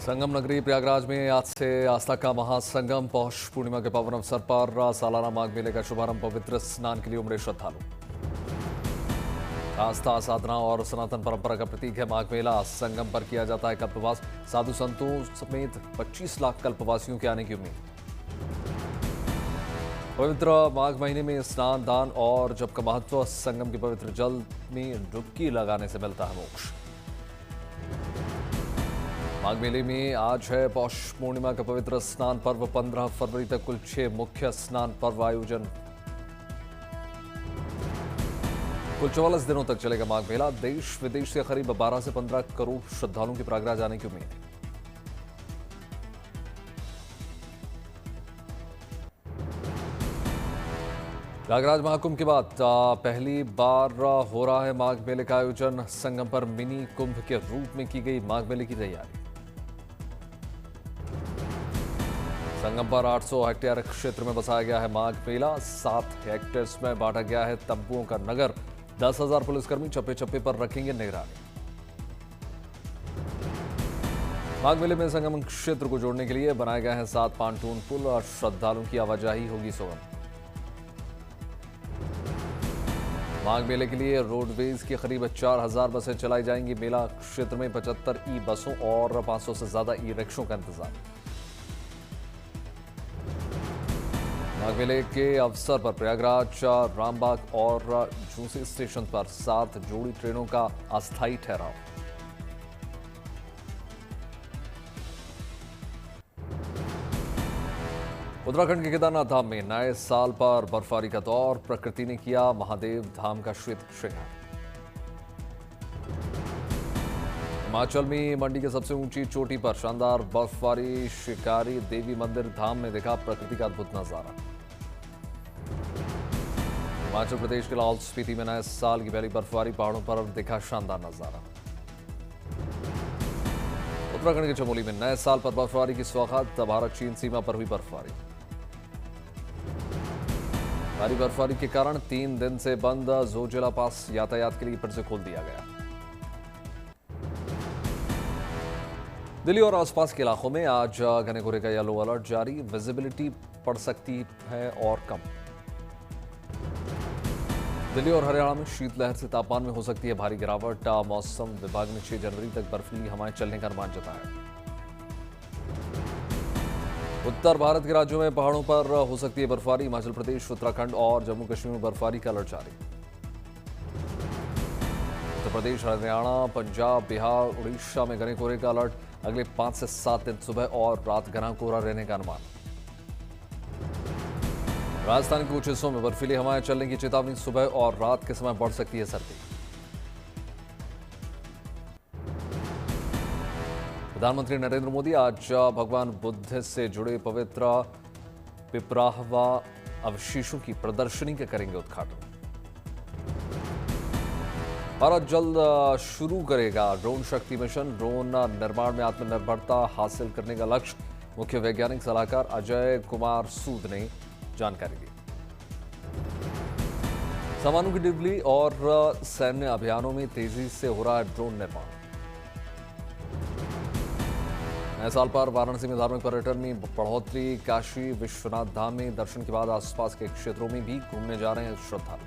संगम नगरी प्रयागराज में आज से आस्था का महासंगम। पौष पूर्णिमा के पावन अवसर पर सालाना माघ मेले का शुभारंभ पवित्र स्नान के लिए उमड़े श्रद्धालु। आस्था, साधना और सनातन परंपरा का प्रतीक है माघ मेला। संगम पर किया जाता है कल्पवास। साधु संतों समेत 25 लाख कल्पवासियों के आने की उम्मीद। पवित्र माघ महीने में स्नान, दान और जप का महत्व। संगम के पवित्र जल में डुबकी लगाने से मिलता है मोक्ष। माघ मेले में आज है पौष पूर्णिमा का पवित्र स्नान पर्व। 15 फरवरी तक कुल 6 मुख्य स्नान पर्व आयोजन। कुल 44 दिनों तक चलेगा माघ मेला। देश विदेश से करीब 12 से 15 करोड़ श्रद्धालुओं के प्रयागराज आने की उम्मीद है। प्रयागराज महाकुंभ के बाद पहली बार हो रहा है माघ मेले का आयोजन। संगम पर मिनी कुंभ के रूप में की गई माघ मेले की तैयारी। संगम पर 800 हेक्टेयर क्षेत्र में बसाया गया है माघ मेला। 7 हेक्टेयर्स में बांटा गया है तंबुओं का नगर। 10,000 पुलिसकर्मी चप्पे चप्पे पर रखेंगे निगरानी। माघ मेले में संगम क्षेत्र को जोड़ने के लिए बनाए गए हैं 7 पांटून पुल और श्रद्धालुओं की आवाजाही होगी सुगम। माघ मेले के लिए रोडवेज की करीब 4,000 बसें चलाई जाएंगी। मेला क्षेत्र में 75 ई बसों और 500 से ज्यादा ई रिक्शों का इंतजाम। माघ मेले के अवसर पर प्रयागराज, रामबाग और झूसी स्टेशन पर 7 जोड़ी ट्रेनों का अस्थायी ठहराव। उत्तराखंड के केदारनाथ धाम में नए साल पर बर्फबारी का दौर। प्रकृति ने किया महादेव धाम का श्वेत श्रृंगार। हिमाचल में मंडी के सबसे ऊंची चोटी पर शानदार बर्फबारी। शिकारी देवी मंदिर धाम में देखा प्रकृति का अद्भुत नजारा। हिमाचल प्रदेश के लाहौल स्पीति में नए साल की पहली बर्फबारी। पहाड़ों पर देखा शानदार नजारा। उत्तराखंड के चमोली में नए साल पर बर्फबारी की सौगात। भारत चीन सीमा पर हुई बर्फबारी। भारी बर्फबारी के कारण 3 दिन से बंद जोजिला पास यातायात के लिए फिर से खोल दिया गया। दिल्ली और आसपास के इलाकों में आज घने कोहरे का येलो अलर्ट जारी। विजिबिलिटी पड़ सकती है और कम। दिल्ली और हरियाणा में शीतलहर से तापमान में हो सकती है भारी गिरावट। मौसम विभाग ने 6 जनवरी तक बर्फीली हवाएं चलने का अनुमान जताया। उत्तर भारत के राज्यों में पहाड़ों पर हो सकती है बर्फबारी। हिमाचल प्रदेश, उत्तराखंड और जम्मू कश्मीर में बर्फबारी का अलर्ट जारी। उत्तर प्रदेश, हरियाणा, पंजाब, बिहार, उड़ीसा में घने कोहरे का अलर्ट। अगले 5 से 7 दिन सुबह और रात घना कोहरा रहने का अनुमान। राजस्थान के कुछ हिस्सों में बर्फीली हवाएं चलने की चेतावनी। सुबह और रात के समय बढ़ सकती है सर्दी। प्रधानमंत्री नरेंद्र मोदी आज भगवान बुद्ध से जुड़े पवित्र पिपराहवा अवशेषों की प्रदर्शनी के करेंगे उद्घाटन। भारत जल्द शुरू करेगा ड्रोन शक्ति मिशन। ड्रोन निर्माण में आत्मनिर्भरता हासिल करने का लक्ष्य। मुख्य वैज्ञानिक सलाहकार अजय कुमार सूद ने जानकारी दी। सामानों की डिलीवरी और सैन्य अभियानों में तेजी से हो रहा है ड्रोन निर्माण। नए साल पर वाराणसी में धार्मिक पर्यटन में बढ़ोतरी। काशी विश्वनाथ धाम में दर्शन के बाद आसपास के क्षेत्रों में भी घूमने जा रहे हैं श्रद्धालु।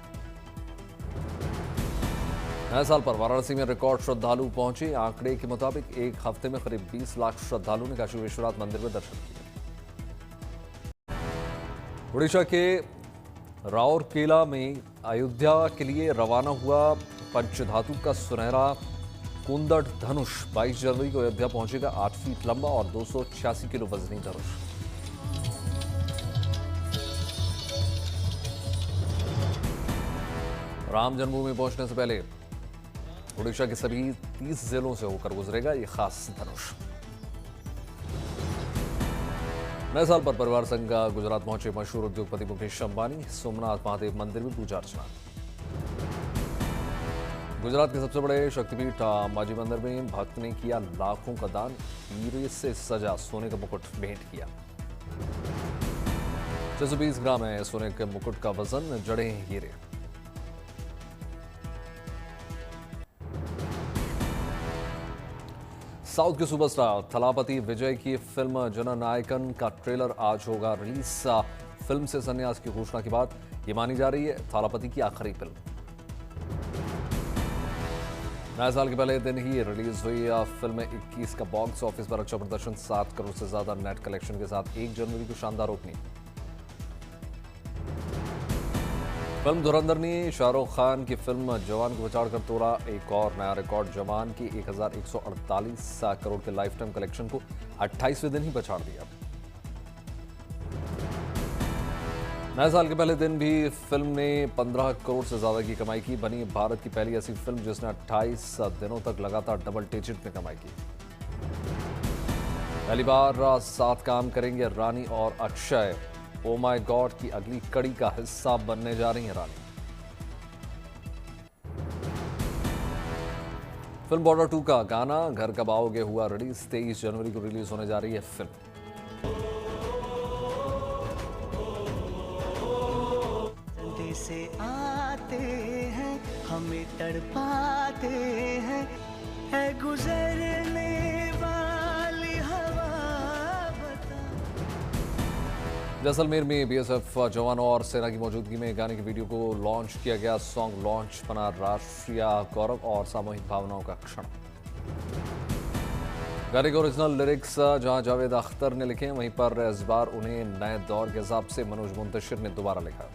नए साल पर वाराणसी में रिकॉर्ड श्रद्धालु पहुंचे। आंकड़े के मुताबिक एक हफ्ते में करीब 20 लाख श्रद्धालुओं ने काशी विश्वनाथ मंदिर में दर्शन किए। उड़ीसा के राउरकेला में अयोध्या के लिए रवाना हुआ पंचधातु का सुनहरा कुंदट धनुष 22 जनवरी को अयोध्या पहुंचेगा। 8 फीट लंबा और 286 किलो वजनी धनुष। राम जन्मभूमि पहुंचने से पहले उड़ीसा के सभी 30 जिलों से होकर गुजरेगा ये खास धनुष। नए साल पर परिवार संग गुजरात पहुंचे मशहूर उद्योगपति मुकेश अंबानी। सोमनाथ महादेव मंदिर में पूजा अर्चना। गुजरात के सबसे बड़े शक्तिपीठ अंबाजी मंदिर में भक्त ने किया लाखों का दान। हीरे से सजा सोने का मुकुट भेंट किया। 620 ग्राम है सोने के मुकुट का वजन। जड़े हीरे। साउथ के सुपरस्टार थलापति विजय की फिल्म जननायकन का ट्रेलर आज होगा रिलीज। फिल्म से संन्यास की घोषणा के बाद ये मानी जा रही है थलापति की आखिरी फिल्म। नए साल के पहले दिन ही रिलीज हुई फिल्म 21 का बॉक्स ऑफिस पर अच्छा प्रदर्शन, 7 करोड़ से ज्यादा नेट कलेक्शन के साथ 1 जनवरी को शानदार ओपनिंग। फिल्म धुरंधर ने शाहरुख खान की फिल्म जवान को पछाड़ कर तोड़ा एक और नया रिकॉर्ड। जवान की 1148 करोड़ के लाइफ टाइम कलेक्शन को 28वें दिन ही पछाड़ दिया। नए साल के पहले दिन भी फिल्म ने 15 करोड़ से ज्यादा की कमाई की, बनी भारत की पहली ऐसी फिल्म जिसने 28 दिनों तक लगातार डबल डिजिट में कमाई की। पहली बार साथ काम करेंगे रानी और अक्षय। ओ माय गॉड की अगली कड़ी का हिस्सा बनने जा रही है रानी। फिल्म बॉर्डर 2 का गाना घर कब आओगे हुआ रिलीज, 23 जनवरी को रिलीज होने जा रही है फिल्म। से आते हैं हमें तड़पाते हैं, है गुजरने वाली हवा बता। जैसलमेर में बीएसएफ जवानों और सेना की मौजूदगी में गाने के वीडियो को लॉन्च किया गया। सॉन्ग लॉन्च बना राष्ट्रीय गौरव और सामूहिक भावनाओं का क्षण। गाने के ओरिजिनल लिरिक्स जहां जावेद अख्तर ने लिखे, वहीं पर इस बार उन्हें नए दौर के हिसाब से मनोज मुंतशिर ने दोबारा लिखा।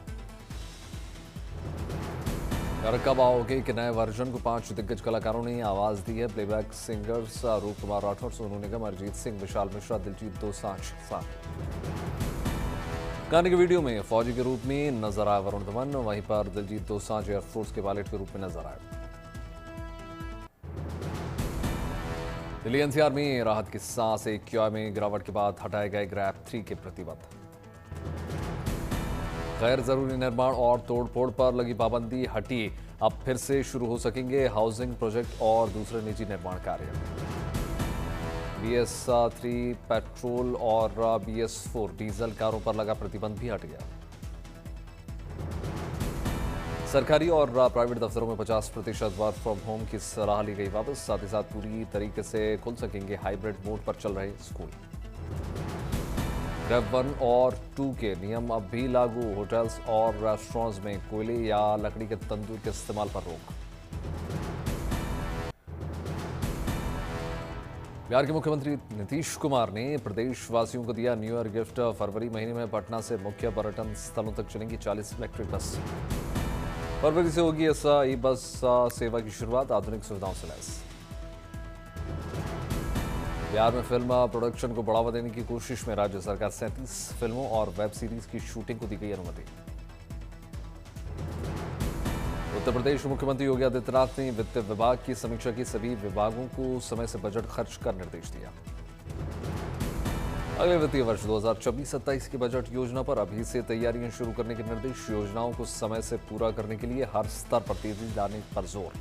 घर कब आओगे के नए वर्जन को 5 दिग्गज कलाकारों ने आवाज दी है। प्लेबैक सिंगर्स रूप कुमार राठौर, सोनू निगम, अरिजीत सिंह, विशाल मिश्रा, दिलजीत दोसांझ साथ। गाने के वीडियो में फौजी के रूप में नजर आया वरुण धवन, वहीं पर दिलजीत दोसांझ एयरफोर्स के पायलट के रूप में नजर आए। दिल्ली एनसीआर में राहत की सांस, AQI में गिरावट के बाद हटाए गए ग्रैप 3 के प्रतिबंध। गैर जरूरी निर्माण और तोड़फोड़ पर लगी पाबंदी हटी, अब फिर से शुरू हो सकेंगे हाउसिंग प्रोजेक्ट और दूसरे निजी निर्माण कार्य। BS3 पेट्रोल और BS4 डीजल कारों पर लगा प्रतिबंध भी हट गया। सरकारी और प्राइवेट दफ्तरों में 50% वर्क फ्रॉम होम की सलाह ली गई वापस, साथ ही साथ पूरी तरीके से खुल सकेंगे हाइब्रिड मोड पर चल रहे स्कूल। ग्रेड 1 और 2 के नियम अब भी लागू, होटल्स और रेस्टोरेंट्स में कोयले या लकड़ी के तंदूर के इस्तेमाल पर रोक। बिहार के मुख्यमंत्री नीतीश कुमार ने प्रदेशवासियों को दिया न्यू ईयर गिफ्ट। फरवरी महीने में पटना से मुख्य पर्यटन स्थलों तक चलेंगी 40 इलेक्ट्रिक बस। फरवरी से होगी इस ई बस सेवा की शुरुआत, आधुनिक सुविधाओं से लैस। बिहार में फिल्म प्रोडक्शन को बढ़ावा देने की कोशिश में राज्य सरकार 37 फिल्मों और वेब सीरीज की शूटिंग को दी गई अनुमति। उत्तर प्रदेश मुख्यमंत्री योगी आदित्यनाथ ने वित्त विभाग की समीक्षा की, सभी विभागों को समय से बजट खर्च का निर्देश दिया। अगले वित्तीय वर्ष 2024-27 की बजट योजना पर अभी से तैयारियां शुरू करने के निर्देश। योजनाओं को समय से पूरा करने के लिए हर स्तर पर तेजी लाने पर जोर।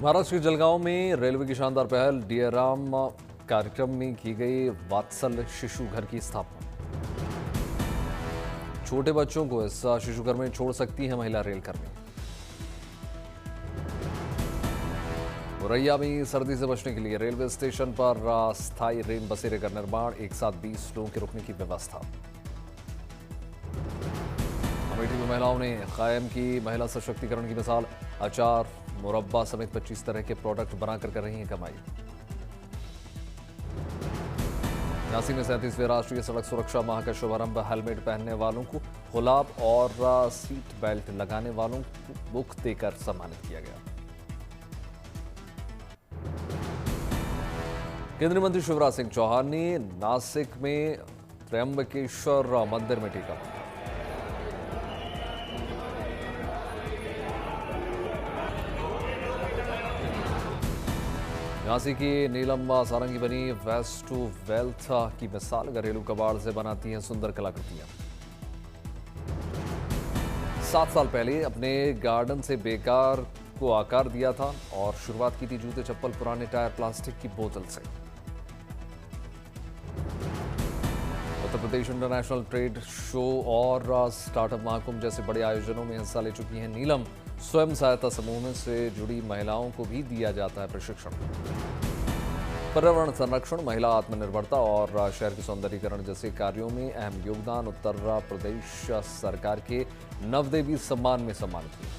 महाराष्ट्र के जलगांव में रेलवे की शानदार पहल, डीआरएम कार्यक्रम में की गई वात्सल्य शिशु घर की स्थापना। छोटे बच्चों को इस शिशु घर में छोड़ सकती है महिला रेलकर्मी। औरैया में सर्दी से बचने के लिए रेलवे स्टेशन पर स्थायी रेन बसेरे का निर्माण, एक साथ 20 लोगों के रुकने की व्यवस्था। अमेठी में महिलाओं ने कायम की महिला सशक्तिकरण की मिसाल, अचार, मुरब्बा समेत 25 तरह के प्रोडक्ट बनाकर कर रही हैं कमाई। झांसी में 37वें राष्ट्रीय सड़क सुरक्षा माह का शुभारंभ, हेलमेट पहनने वालों को गुलाब और सीट बेल्ट लगाने वालों को बुक देकर सम्मानित किया गया। केंद्रीय मंत्री शिवराज सिंह चौहान ने नासिक में त्र्यंबकेश्वर मंदिर में टीका। झांसी की नीलम सारंगी बनी वेस्ट टू वेल्थ की मिसाल, घरेलू कबाड़ से बनाती हैं सुंदर कलाकृतियां। 7 साल पहले अपने गार्डन से बेकार को आकार दिया था और शुरुआत की थी जूते चप्पल पुराने टायर प्लास्टिक की बोतल से। Uttar Pradesh international trade show और स्टार्टअप महाकुंभ जैसे बड़े आयोजनों में हिस्सा ले चुकी हैं नीलम। स्वयं सहायता समूह से जुड़ी महिलाओं को भी दिया जाता है प्रशिक्षण। पर्यावरण संरक्षण, महिला आत्मनिर्भरता और शहर के सौंदर्यीकरण जैसे कार्यों में अहम योगदान उत्तर प्रदेश सरकार के नवदेवी सम्मान में सम्मानित हुए।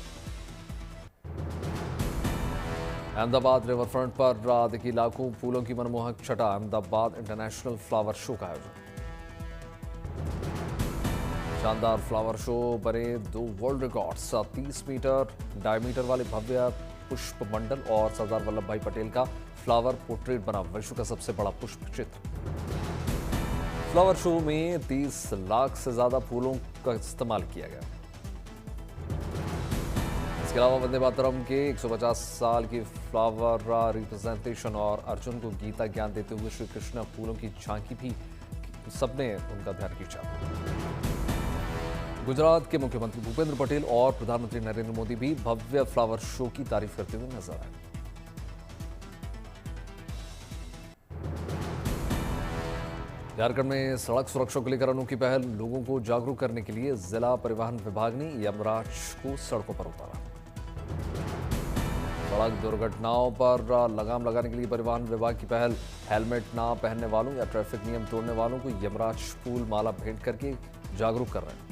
अहमदाबाद रिवर फ्रंट पर देखी लाखों फूलों की मनमोहक छटा। अहमदाबाद इंटरनेशनल फ्लावर शो का आयोजन। शानदार फ्लावर शो बने 2 वर्ल्ड रिकॉर्ड्स। 30 मीटर डायमीटर वाले भव्य पुष्प मंडल और सरदार वल्लभ भाई पटेल का फ्लावर पोर्ट्रेट बना विश्व का सबसे बड़ा पुष्प चित्र। फ्लावर शो में 30 लाख से ज्यादा फूलों का इस्तेमाल किया गया। इसके अलावा वंदे मातरम के 150 साल की फ्लावर रिप्रेजेंटेशन और अर्जुन को गीता ज्ञान देते हुए श्री कृष्ण फूलों की झांकी भी सबने उनका ध्यान खींचा। गुजरात के मुख्यमंत्री भूपेंद्र पटेल और प्रधानमंत्री नरेंद्र मोदी भी भव्य फ्लावर शो की तारीफ करते हुए नजर आए। झारखंड में सड़क सुरक्षा को लेकर अनोखी पहल। लोगों को जागरूक करने के लिए जिला परिवहन विभाग ने यमराज को सड़कों पर उतारा। सड़क दुर्घटनाओं पर लगाम लगाने के लिए परिवहन विभाग की पहल। हेलमेट ना पहनने वालों या ट्रैफिक नियम तोड़ने वालों को यमराज फूल माला भेंट करके जागरूक कर रहे हैं।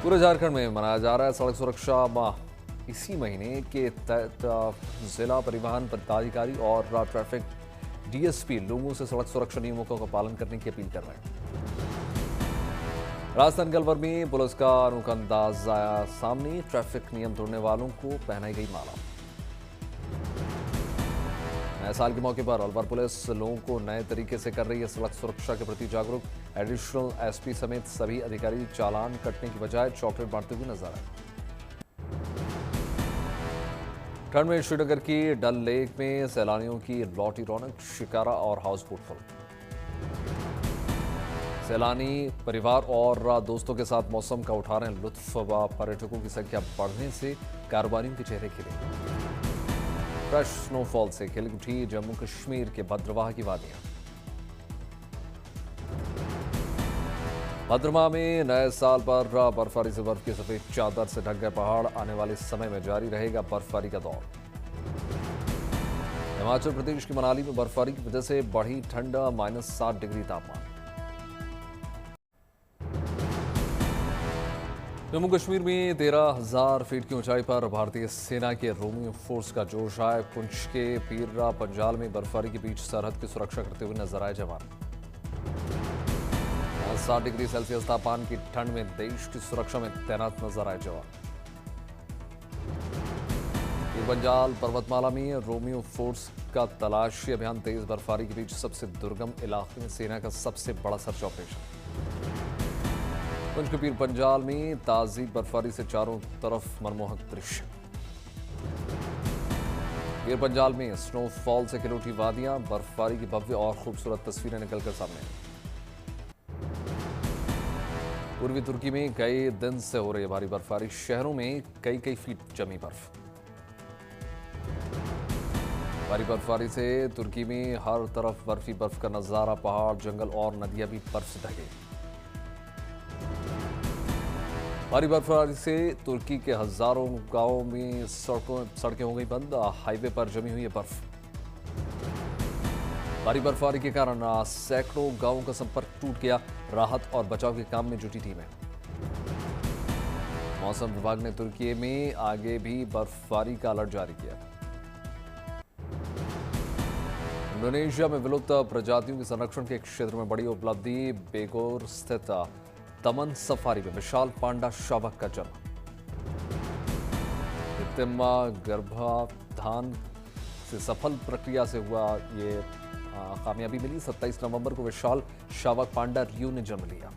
पूरे झारखंड में मनाया जा रहा है सड़क सुरक्षा माह। इसी महीने के तहत जिला परिवहन पदाधिकारी और ट्रैफिक डीएसपी लोगों से सड़क सुरक्षा नियमों का पालन करने की अपील कर रहे हैं। राजधानी अलवर में पुलिस का अनोखा अंदाज आया सामने। ट्रैफिक नियम तोड़ने वालों को पहनाई गई माला। नए साल के मौके पर अलवर पुलिस लोगों को नए तरीके से कर रही है सड़क सुरक्षा के प्रति जागरूक। एडिशनल एसपी समेत सभी अधिकारी चालान कटने की बजाय चॉकलेट बांटते हुए नजर आए। ठंड में श्रीनगर की डल लेक में सैलानियों की लौटी रौनक। शिकारा और हाउस बोट फुल। सैलानी परिवार और दोस्तों के साथ मौसम का उठा रहे हैं लुत्फ। पर्यटकों की संख्या बढ़ने से कारोबारियों के चेहरे खिले। फ्रेश स्नोफॉल से खिल उठी जम्मू कश्मीर के भद्रवाह की वादियां। भद्रमा में नए साल पर बर्फबारी से बर्फ की सफेद चादर से ढक गए पहाड़। आने वाले समय में जारी रहेगा बर्फबारी का दौर। हिमाचल प्रदेश की मनाली में बर्फबारी की वजह से बढ़ी ठंड। -7 डिग्री तापमान। जम्मू कश्मीर में 13,000 फीट की ऊंचाई पर भारतीय सेना के रोमियो फोर्स का जोश है। पुंछ के पीरा पंजाल में बर्फबारी के बीच सरहद की सुरक्षा करते हुए नजर आए जवान। 7 डिग्री सेल्सियस तापमान की ठंड में देश की सुरक्षा में तैनात नजर आए जवान। पंजाल पर्वतमाला में रोमियो फोर्स का तलाशी अभियान तेज। बर्फबारी के बीच सबसे दुर्गम इलाके में सेना का सबसे बड़ा सर्च ऑपरेशन। पंच के पीर पंजाल में ताजी बर्फबारी से चारों तरफ मनमोहक दृश्य। पीर पंजाल में स्नोफॉल से खिल उठी वादियां। बर्फबारी की भव्य और खूबसूरत तस्वीरें निकलकर सामने आई। पूर्वी तुर्की में कई दिन से हो रही है भारी बर्फबारी। शहरों में कई फीट जमी बर्फ। भारी बर्फबारी से तुर्की में हर तरफ बर्फ ही बर्फ का नजारा। पहाड़, जंगल और नदियां भी बर्फ से ढके। भारी बर्फबारी से तुर्की के हजारों गांवों में सड़कें हो गई बंद। हाईवे पर जमी हुई है बर्फ। भारी बर्फबारी के कारण सैकड़ों गांवों का संपर्क टूट गया। राहत और बचाव के काम में जुटी टीमें। मौसम विभाग ने तुर्की में आगे भी बर्फबारी का अलर्ट जारी किया। इंडोनेशिया में विलुप्त प्रजातियों के संरक्षण के क्षेत्र में बड़ी उपलब्धि। बेगोर स्थित तमन सफारी में विशाल पांडा शावक का जन्म। कृत्रिम गर्भाधान से सफल प्रक्रिया से हुआ ये कामयाबी मिली। 27 नवंबर को विशाल शावक पांडा रियो ने जन्म लिया।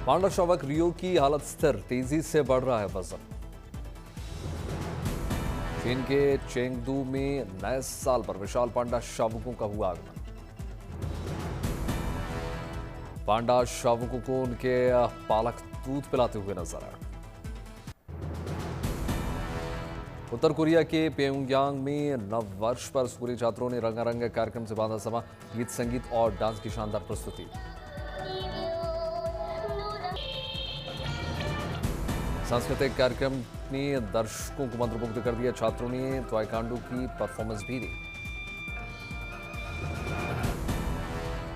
पांडा शावक रियो की हालत स्थिर। तेजी से बढ़ रहा है वजन। चीन के चेंगदू में नए साल पर विशाल पांडा शावकों का हुआ आगमन। पांडा शावकों को उनके पालक दूध पिलाते हुए नजर आए। उत्तर कोरिया के प्योंगयांग में नव वर्ष पर स्कूली छात्रों ने रंगारंग कार्यक्रम से बांधा समा। गीत, संगीत और डांस की शानदार प्रस्तुति। सांस्कृतिक कार्यक्रम ने दर्शकों को मंत्रमुग्ध कर दिया। छात्रों ने ताइक्वांडो की परफॉर्मेंस भी दी।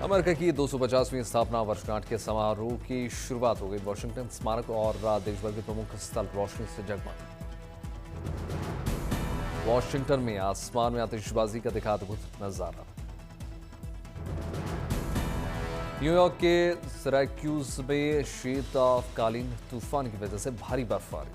अमेरिका की 250वीं स्थापना वर्षगांठ के समारोह की शुरुआत हो गई। वॉशिंगटन स्मारक और देश भर के प्रमुख स्थल रोशनी से जगमग। वॉशिंगटन में आसमान में आतिशबाजी का दिखा अद्भुत नजारा। न्यूयॉर्क के सिराक्यूज में शीतकालीन तूफान की वजह से भारी बर्फबारी।